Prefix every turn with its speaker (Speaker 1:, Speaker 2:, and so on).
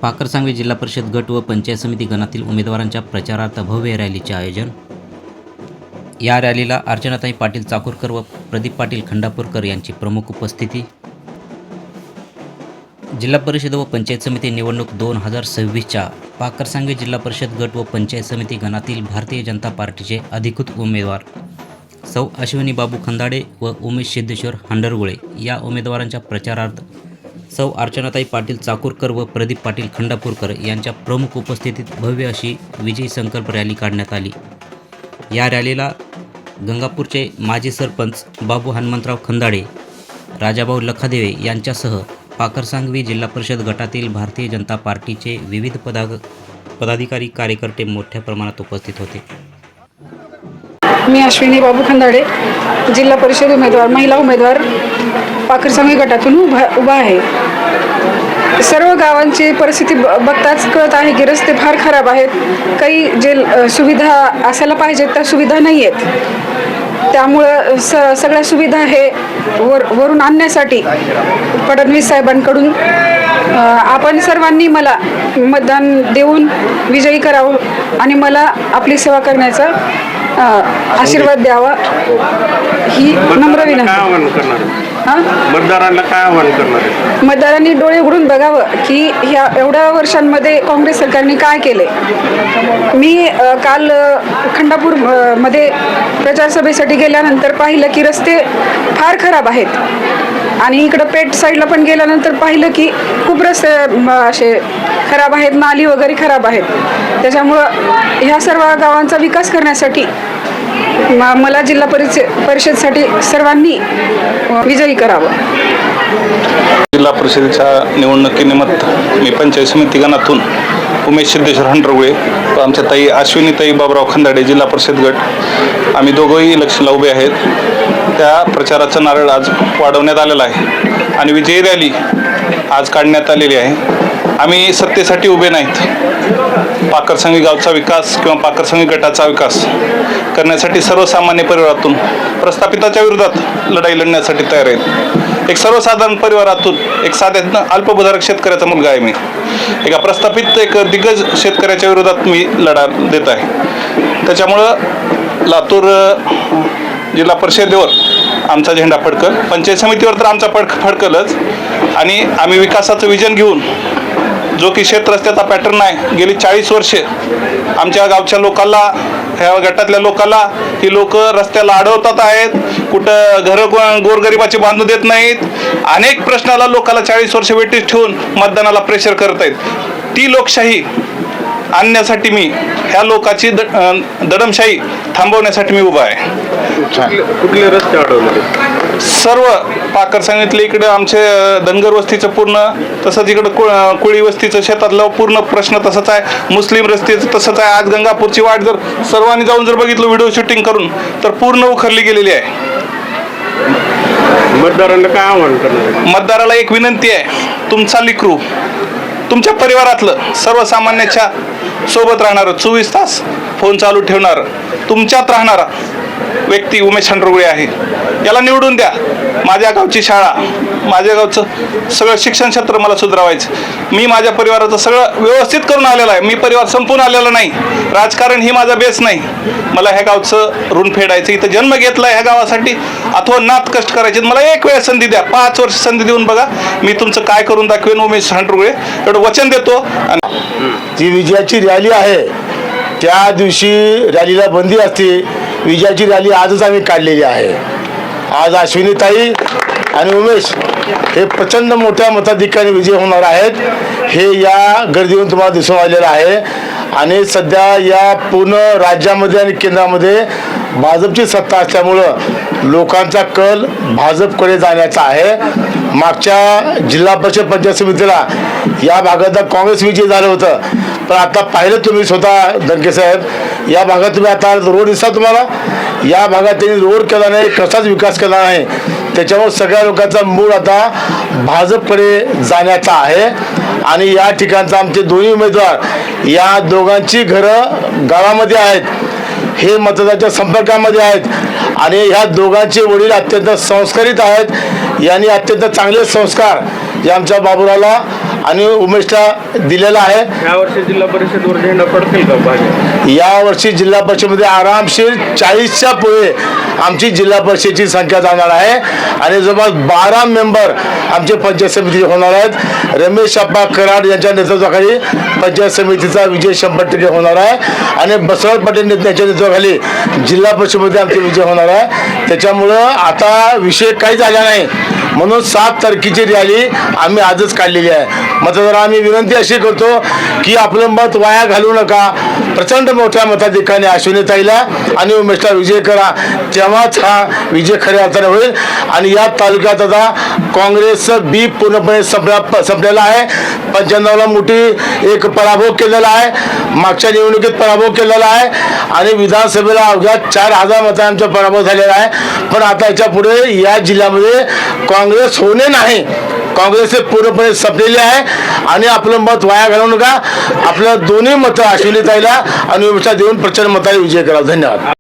Speaker 1: पाकरसांगवी जिल्हा परिषद गट व पंचायत समिती गणातील उमेदवारांच्या प्रचारार्थ भव्य रॅलीचे आयोजन। या रॅलीला अर्चनाताई पाटील चाकूरकर व प्रदीप पाटील खंडापूरकर यांची प्रमुख उपस्थिती। जिल्हा परिषद व पंचायत समिती निवडणूक 2026च्या पाकरसांगवी जिल्हा परिषद गट व पंचायत समिती गणातील भारतीय जनता पार्टीचे अधिकृत उमेदवार सौ अश्विनी बाबू खंदाडे व उमेश सिद्धेश्वर हांडरगुळे या उमेदवारांच्या प्रचारार्थ सौ अर्चनाताई पाटील चाकूरकर व प्रदीप पाटील खंडापूरकर यांच्या प्रमुख उपस्थितीत भव्य अशी विजयी संकल्प रॅली काढण्यात आली। या रॅलीला गंगापूरचे माजी सरपंच बाबू हनुमंतराव खंदाडे, राजाभाऊ लखादेवे यांच्यासह पाकरसांगवी जिल्हा परिषद गटातील भारतीय जनता पार्टीचे विविध पदाधिकारी कार्यकर्ते मोठ्या प्रमाणात उपस्थित होते।
Speaker 2: मी अश्विनी बाबू खंदाडे, जिल्हा परिषद उमेदवार, महिला उमेदवार पाकरसांगवी गटातून उभा आहे। सर्व गावांची परिस्थिती बघताच कळत आहे की रस्ते फार खराब आहेत, काही जे सुविधा असायला पाहिजेत त्या सुविधा नाही आहेत। त्यामुळं सगळ्या सुविधा हे वरून आणण्यासाठी फडणवीस साहेबांकडून आपण सर्वांनी मला मतदान देऊन विजयी करावं आणि मला आपली सेवा करण्याचा आशीर्वाद द्यावा ही नम्र विनंती।
Speaker 3: मतदारांना काय आवाहन करणार?
Speaker 2: मतदारांनी डोळे उघडून बघावं की ह्या एवढ्या वर्षांमध्ये काँग्रेस सरकारने काय केले। मी काल खंडापूर मध्ये प्रचार सभेसाठी गेल्यानंतर पाहिलं की रस्ते फार खराब आहेत आणि इकडं पेठ साईडला पण गेल्यानंतर पाहिलं की खूप रस्ते असे खराब आहेत, नाली वगैरे खराब आहेत। त्याच्यामुळं ह्या सर्व गावांचा विकास करण्यासाठी मला जिल्हा परिषदसाठी सर्वांनी विजयी करावं।
Speaker 3: जिल्हा परिषदेच्या निवडणुकीनिमित्त मी पंचायत समिती गणातून उमेश सिद्धेश्वर हांडरगुळे व आमच्या ताई अश्विनीताई बाबूराव खंदाडे जिल्हा परिषद गट आम्ही दोघंही इलेक्शनला उभे आहेत। त्या प्रचाराचं नारळ आज वाढवण्यात आलेला आहे आणि विजयी रॅली आज काढण्यात आलेली आहे। आम्ही सत्तेसाठी उभे नाहीत, पाकरसांगवी गावचा विकास किंवा पाकरसांगवी गटाचा विकास करण्यासाठी सर्वसामान्य परिवारातून प्रस्थापिताच्या विरोधात लढाई लढण्यासाठी तयार आहेत। एक सर्वसाधारण परिवारातून एक साध्या अल्पभूधारक शेतकऱ्याचा मुलगा आहे मी। एका प्रस्थापित एक दिग्गज शेतकऱ्याच्या विरोधात मी लढा देत आहे। त्याच्यामुळं लातूर जिल्हा परिषदेवर आमचा झेंडा फडकल, पंचायत समितीवर तर आमचा फडकलच आणि आम्ही विकासाचं विजन घेऊन जो की शेत रस्त्याचा पॅटर्न आहे, गेली 40 वर्षे आमच्या गावच्या लोकांना, ह्या गटातल्या लोकांना ही लोक रस्त्याला अडवतात आहेत, कुठं घरं गोरगरिबाची बांधू देत नाहीत, अनेक प्रश्नाला लोकांना 40 वर्ष वेटीस ठेवून मतदानाला प्रेशर करत आहेत। ती लोकशाही आणण्यासाठी मी ह्या लोकांची दडमशाही थांबवण्यासाठी मी उभा आहे।
Speaker 4: कुठले रस्ते अडवले?
Speaker 3: सर्व पाकरसांगवीतले इकडे आमचे धनगर वस्तीचं पूर्ण, तसंच इकडं कुळी वस्तीचं शेतातलं पूर्ण प्रश्न तसंच आहे, मुस्लिम रस्त्याचं तसंच आहे। आज गंगापूरची वाट जर सर्वांनी जाऊन जर बघितलं व्हिडिओ शूटिंग करून तर पूर्ण उखरली गेलेली आहे।
Speaker 4: मतदारांना काय आवाहन करणार?
Speaker 3: मतदाराला एक विनंती आहे, तुमचा लेकरू तुमच्या परिवारातलं सर्वसामान्याच्या सोबत राहणारं, 24 तास फोन चालू ठेवणार, तुमच्यात राहणारा व्यक्ती उमेश हांडरगुळे आहे। याला निवडून द्या। माझ्या गावची शाळा, माझ्या गावचं सगळं शिक्षण क्षेत्र मला सुधारायचं। मी माझ्या परिवाराचं सगळं व्यवस्थित करून आलेलं आहे। मी परिवार संपून आलेला नाही, राजकारण ही माझा बेस नाही। मला ह्या गावचं ऋण फेडायचं, इथं जन्म घेतला ह्या गावासाठी, अथवा नात कष्ट करायचे। मला एक वेळ संधी द्या, 5 वर्ष संधी देऊन बघा, मी तुमचं काय करून दाखवेन। उमेश हांडरगुळे एवढं वचन देतो।
Speaker 5: जी विजयाची रॅली आहे त्या दिवशी रॅलीला बंदी असते, विजयाची रॅली आजच आम्ही काढलेली आहे। आज अश्विनीताई आणि उमेश हे प्रचंड मोठ्या मताधिक्याने विजय होणार आहेत, हे या गर्दीवरून तुम्हाला दिसून आलेलं आहे। आणि सध्या या पूर्ण राज्यामध्ये आणि केंद्रामध्ये भाजपची सत्ता असल्यामुळं लोकांचा कल भाजपकडे जाण्याचा आहे। मागच्या जिल्हा परिषद पंचायत समितीला या भागात काँग्रेस विजय झालं होतं, पण आता पाहिलं तुम्ही स्वतः दणके साहेब, या भागात तुम्ही आता रोड दिसता तुम्हाला, या भागात त्यांनी रोड केला नाही, कसाच विकास केला नाही। त्याच्यामुळे सगळ्या लोकांचा मूळ आता भाजपकडे जाण्याचा आहे। आणि या ठिकाणचा आमचे दोन्ही उमेदवार, या दोघांची घरं गावामध्ये आहेत, हे मतदाराच्या संपर्कामध्ये आहेत आणि ह्या दोघांचे वडील अत्यंत संस्कारित आहेत। यांनी अत्यंत चांगले संस्कार जे आमच्या बाबूरावला आणि उमेशला दिलेला आहे.
Speaker 4: यावर्षी जिल्हा परिषदवर झेंडा पडतील का भाजप?
Speaker 5: यावर्षी जिल्हा परिषदेमध्ये आरामशीर 40च्या पुढे आमची जिल्हा परिषदेची संख्या जाणार आहे आणि जवळपास 12 मेंबर आमचे पंचायत समिती होणार आहेत. रमेश अप्पा कराड यांच्या नेतृत्वाखाली पंचायत समितीचा विजय 100% होणार आहे आणि बसवराज पाटील यांच्या नेतृत्वाखाली जिल्हा परिषदेमध्ये आमचा विजय होणार आहे. त्याच्यामुळं आता विषय काही झाला नाही म्हणून 7 तारखेची रॅली आम्ही आजच काढलेली आहे. मतदारांना आम्ही विनंती अशी करतो की आपलं मत वाया घालवू नका. प्रचंड मोठ्या मताधिकाने अश्विनीताईला आणि उमेशला विजय करा, तेव्हाच हा विजय खऱ्या अर्थाने होईल. आणि या तालुक्यात आता काँग्रेसचं बी पूर्णपणे संपलेला आहे. 95ला मोठी एक पराभव केलेला आहे, मागच्या निवडणुकीत पराभव केलेला आहे आणि विधानसभेला अवघ्या 4000 मतांचा पराभव झालेला आहे. पण आता याच्या पुढे या जिल्ह्यामध्ये काँग्रेस होणे नाही, काँग्रेस हे पूर्णपणे संपलेले आहे आणि आपलं मत वाया घालवू नका. आपल्या दोन्ही मतं अश्विनीताईला आणि उमेशला देऊन प्रचंड मताने विजय करा. धन्यवाद.